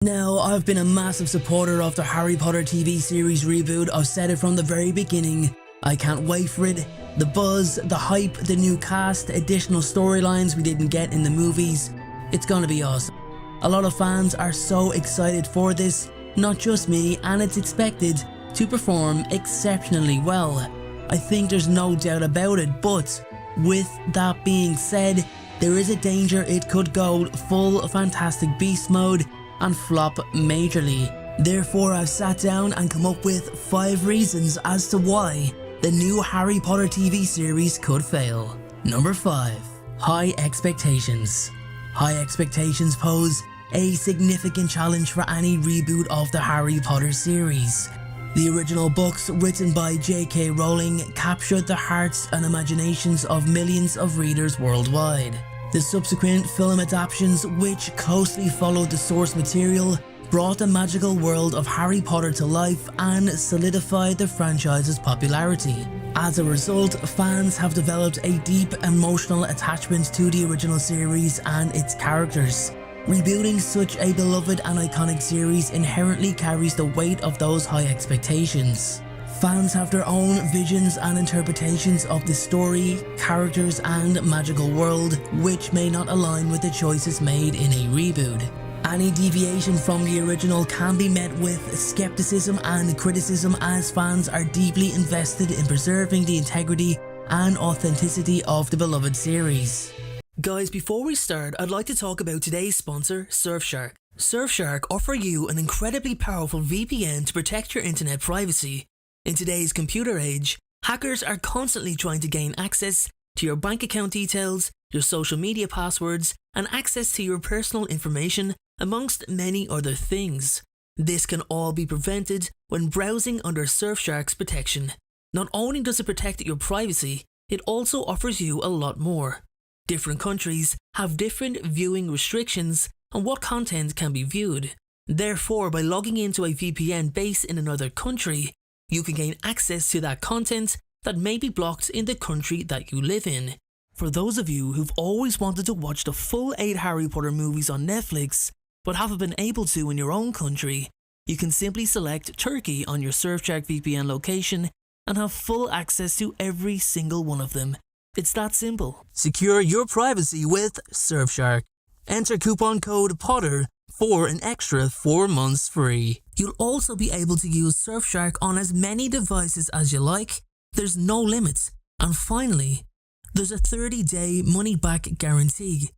Now, I've been a massive supporter of the Harry Potter TV series reboot. I've said it from the very beginning. I can't wait for it. The buzz, the hype, the new cast, additional storylines we didn't get in the movies. It's gonna be awesome. A lot of fans are so excited for this, not just me, and it's expected to perform exceptionally well. I think there's no doubt about it, but with that being said, there is a danger it could go full Fantastic Beast mode and flop majorly. Therefore, I've sat down and come up with 5 reasons as to why the new Harry Potter TV series could fail. Number 5. High expectations. High expectations pose a significant challenge for any reboot of the Harry Potter series. The original books, written by J.K. Rowling, captured the hearts and imaginations of millions of readers worldwide. The subsequent film adaptations, which closely followed the source material, brought the magical world of Harry Potter to life and solidified the franchise's popularity. As a result, fans have developed a deep emotional attachment to the original series and its characters. Rebooting such a beloved and iconic series inherently carries the weight of those high expectations. Fans have their own visions and interpretations of the story, characters and magical world, which may not align with the choices made in a reboot. Any deviation from the original can be met with skepticism and criticism, as fans are deeply invested in preserving the integrity and authenticity of the beloved series. Guys, before we start, I'd like to talk about today's sponsor, Surfshark. Surfshark offer you an incredibly powerful VPN to protect your internet privacy. In today's computer age, hackers are constantly trying to gain access to your bank account details, your social media passwords, and access to your personal information, amongst many other things. This can all be prevented when browsing under Surfshark's protection. Not only does it protect your privacy, it also offers you a lot more. Different countries have different viewing restrictions on what content can be viewed. Therefore, by logging into a VPN based in another country, you can gain access to that content that may be blocked in the country that you live in. For those of you who've always wanted to watch the full 8 Harry Potter movies on Netflix, but haven't been able to in your own country, you can simply select Turkey on your Surfshark VPN location and have full access to every single one of them. It's that simple. Secure your privacy with Surfshark. Enter coupon code POTTER for an extra 4 months free. You'll also be able to use Surfshark on as many devices as you like. There's no limits. And finally, there's a 30-day money-back guarantee.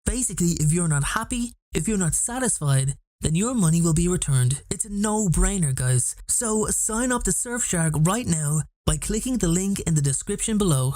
Basically, if you're not happy, if you're not satisfied, then your money will be returned. It's a no-brainer, guys. So sign up to Surfshark right now by clicking the link in the description below.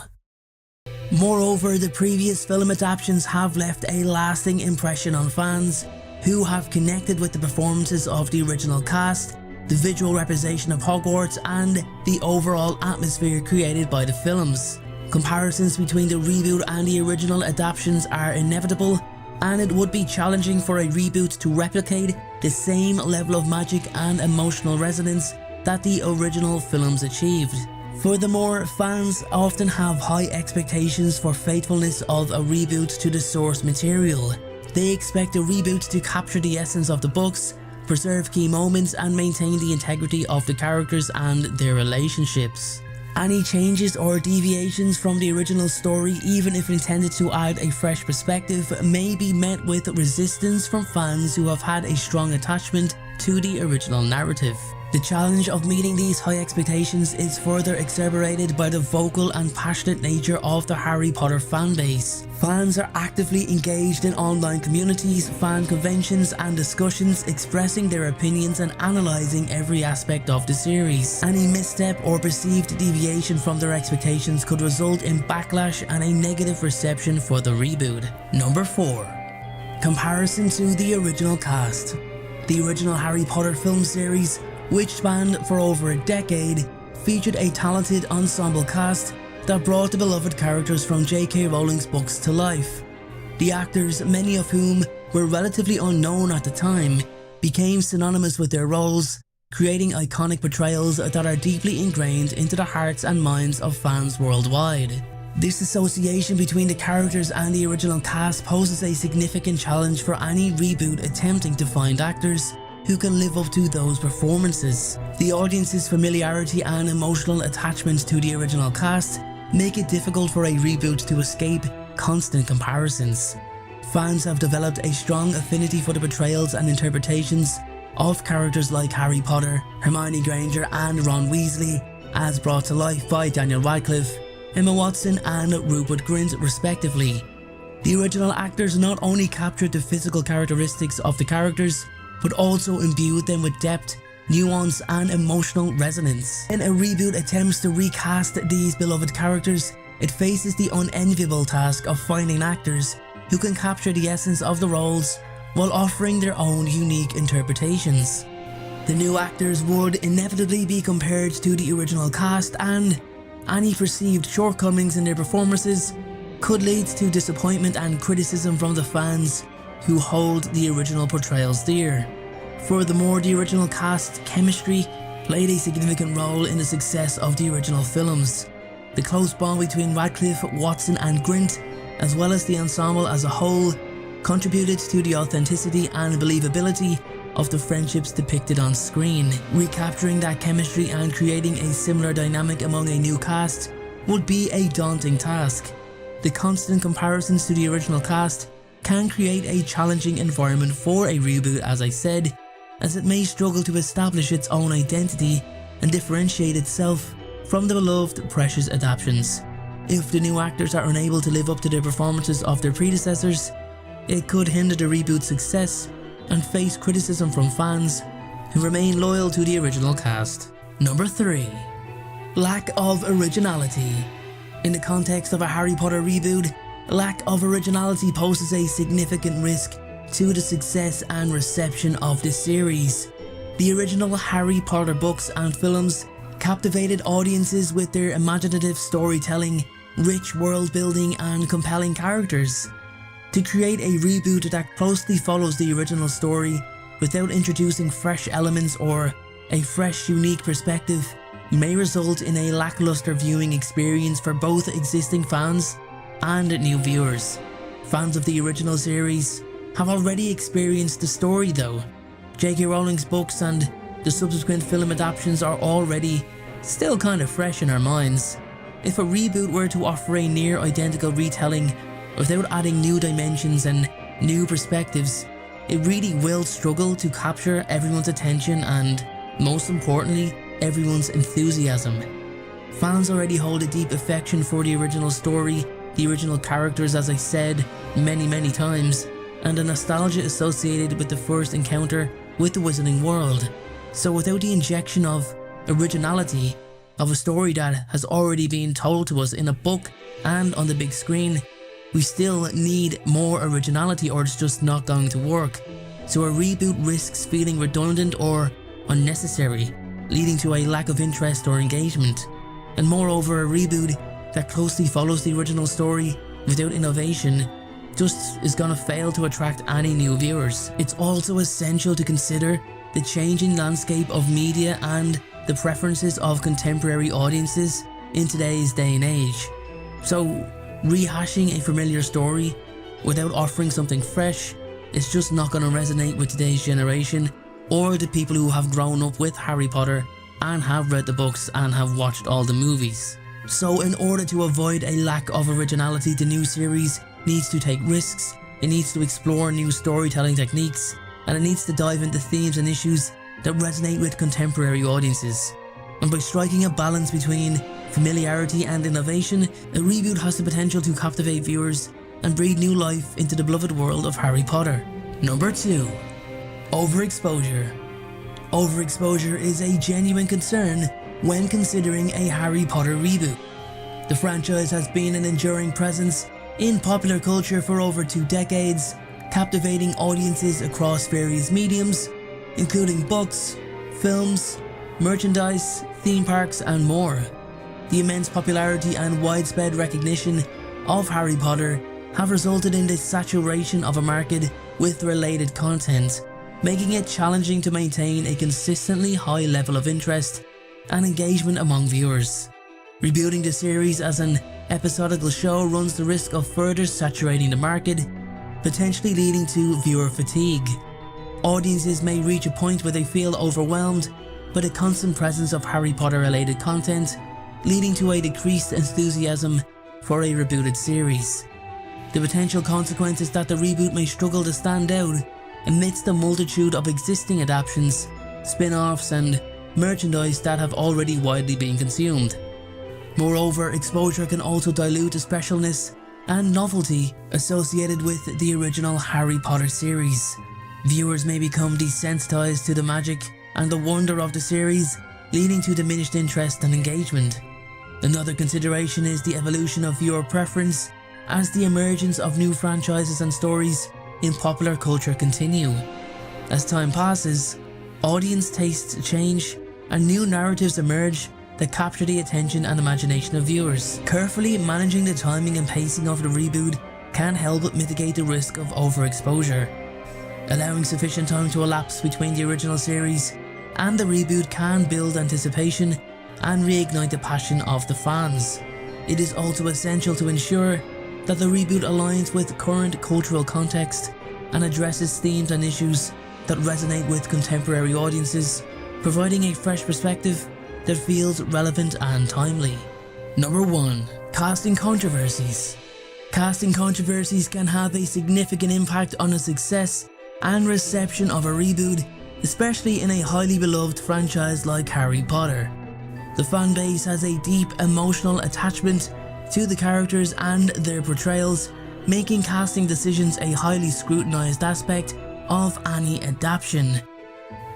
Moreover, the previous film adaptations have left a lasting impression on fans who have connected with the performances of the original cast, the visual representation of Hogwarts, and the overall atmosphere created by the films. Comparisons between the reboot and the original adaptations are inevitable, and it would be challenging for a reboot to replicate the same level of magic and emotional resonance that the original films achieved. Furthermore, fans often have high expectations for faithfulness of a reboot to the source material. They expect a reboot to capture the essence of the books, preserve key moments, and maintain the integrity of the characters and their relationships. Any changes or deviations from the original story, even if intended to add a fresh perspective, may be met with resistance from fans who have had a strong attachment to the original narrative. The challenge of meeting these high expectations is further exacerbated by the vocal and passionate nature of the Harry Potter fanbase. Fans are actively engaged in online communities, fan conventions and discussions, expressing their opinions and analysing every aspect of the series. Any misstep or perceived deviation from their expectations could result in backlash and a negative reception for the reboot. Number 4. Comparison to the original cast. The original Harry Potter film series, which spanned for over a decade, featured a talented ensemble cast that brought the beloved characters from J.K. Rowling's books to life. The actors, many of whom were relatively unknown at the time, became synonymous with their roles, creating iconic portrayals that are deeply ingrained into the hearts and minds of fans worldwide. This association between the characters and the original cast poses a significant challenge for any reboot attempting to find actors who can live up to those performances. The audience's familiarity and emotional attachment to the original cast make it difficult for a reboot to escape constant comparisons. Fans have developed a strong affinity for the portrayals and interpretations of characters like Harry Potter, Hermione Granger and Ron Weasley, as brought to life by Daniel Radcliffe, Emma Watson and Rupert Grint respectively. The original actors not only captured the physical characteristics of the characters, but also imbued them with depth, nuance and emotional resonance. When a reboot attempts to recast these beloved characters, it faces the unenviable task of finding actors who can capture the essence of the roles while offering their own unique interpretations. The new actors would inevitably be compared to the original cast, and any perceived shortcomings in their performances could lead to disappointment and criticism from the fans who hold the original portrayals dear. Furthermore, the original cast's chemistry played a significant role in the success of the original films. The close bond between Radcliffe, Watson and Grint, as well as the ensemble as a whole, contributed to the authenticity and believability of the friendships depicted on screen. Recapturing that chemistry and creating a similar dynamic among a new cast would be a daunting task. The constant comparisons to the original cast can create a challenging environment for a reboot, as I said, as it may struggle to establish its own identity and differentiate itself from the beloved precious adaptations. If the new actors are unable to live up to the performances of their predecessors, it could hinder the reboot's success and face criticism from fans who remain loyal to the original cast. Number 3. Lack of originality. In the context of a Harry Potter reboot, lack of originality poses a significant risk to the success and reception of the series. The original Harry Potter books and films captivated audiences with their imaginative storytelling, rich world building and compelling characters. To create a reboot that closely follows the original story without introducing fresh elements or a fresh, unique perspective may result in a lackluster viewing experience for both existing fans and new viewers. Fans of the original series have already experienced the story though. J.K. Rowling's books and the subsequent film adaptations are already still kind of fresh in our minds. If a reboot were to offer a near identical retelling without adding new dimensions and new perspectives, it really will struggle to capture everyone's attention and, most importantly, everyone's enthusiasm. Fans already hold a deep affection for the original story, the original characters, as I said many times, and a nostalgia associated with the first encounter with the Wizarding World. So without the injection of originality, of a story that has already been told to us in a book and on the big screen, we still need more originality or it's just not going to work. So a reboot risks feeling redundant or unnecessary, leading to a lack of interest or engagement. And moreover, a reboot that closely follows the original story without innovation just is gonna fail to attract any new viewers. It's also essential to consider the changing landscape of media and the preferences of contemporary audiences in today's day and age. So rehashing a familiar story without offering something fresh is just not going to resonate with today's generation or the people who have grown up with Harry Potter and have read the books and have watched all the movies. So in order to avoid a lack of originality, the new series needs to take risks, it needs to explore new storytelling techniques, and it needs to dive into themes and issues that resonate with contemporary audiences. And by striking a balance between familiarity and innovation, a reboot has the potential to captivate viewers and breathe new life into the beloved world of Harry Potter. Number 2. Overexposure. Overexposure is a genuine concern when considering a Harry Potter reboot. The franchise has been an enduring presence in popular culture for over 2 decades, captivating audiences across various mediums, including books, films, merchandise, theme parks and more. The immense popularity and widespread recognition of Harry Potter have resulted in the saturation of a market with related content, making it challenging to maintain a consistently high level of interest and engagement among viewers. Rebooting the series as an episodical show runs the risk of further saturating the market, potentially leading to viewer fatigue. Audiences may reach a point where they feel overwhelmed by the constant presence of Harry Potter related content, leading to a decreased enthusiasm for a rebooted series. The potential consequence is that the reboot may struggle to stand out amidst the multitude of existing adaptations, spin-offs and merchandise that have already widely been consumed. Moreover, exposure can also dilute the specialness and novelty associated with the original Harry Potter series. Viewers may become desensitized to the magic and the wonder of the series, leading to diminished interest and engagement. Another consideration is the evolution of viewer preference as the emergence of new franchises and stories in popular culture continue. As time passes, audience tastes change and new narratives emerge that capture the attention and imagination of viewers. Carefully managing the timing and pacing of the reboot can help mitigate the risk of overexposure. Allowing sufficient time to elapse between the original series and the reboot can build anticipation and reignite the passion of the fans. It is also essential to ensure that the reboot aligns with current cultural context and addresses themes and issues that resonate with contemporary audiences, providing a fresh perspective that feels relevant and timely. Number 1. Casting controversies. Casting controversies can have a significant impact on the success and reception of a reboot, especially in a highly beloved franchise like Harry Potter. The fanbase has a deep emotional attachment to the characters and their portrayals, making casting decisions a highly scrutinized aspect of any adaptation.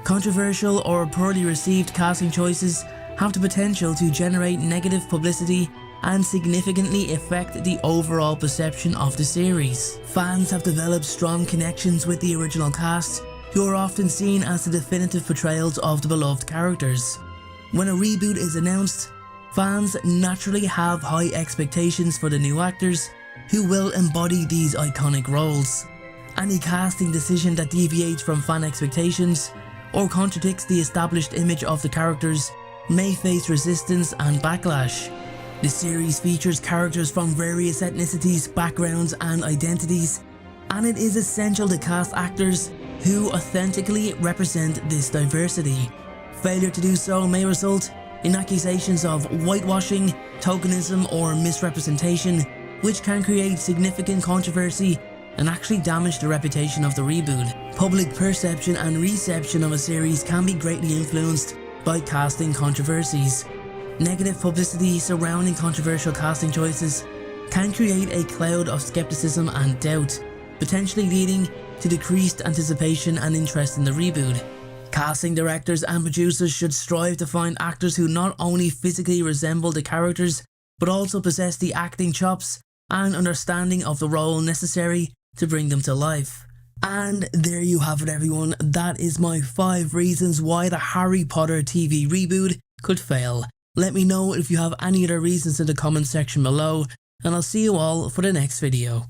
Controversial or poorly received casting choices have the potential to generate negative publicity and significantly affect the overall perception of the series. Fans have developed strong connections with the original cast, who are often seen as the definitive portrayals of the beloved characters. When a reboot is announced, fans naturally have high expectations for the new actors who will embody these iconic roles. Any casting decision that deviates from fan expectations or contradicts the established image of the characters may face resistance and backlash. The series features characters from various ethnicities, backgrounds and identities, and it is essential to cast actors who authentically represent this diversity. Failure to do so may result in accusations of whitewashing, tokenism or misrepresentation, which can create significant controversy and actually damage the reputation of the reboot. Public perception and reception of a series can be greatly influenced by casting controversies. Negative publicity surrounding controversial casting choices can create a cloud of skepticism and doubt, potentially leading to decreased anticipation and interest in the reboot. Casting directors and producers should strive to find actors who not only physically resemble the characters, but also possess the acting chops and understanding of the role necessary to bring them to life. And there you have it, everyone. That is my 5 reasons why the Harry Potter TV reboot could fail. Let me know if you have any other reasons in the comment section below, and I'll see you all for the next video.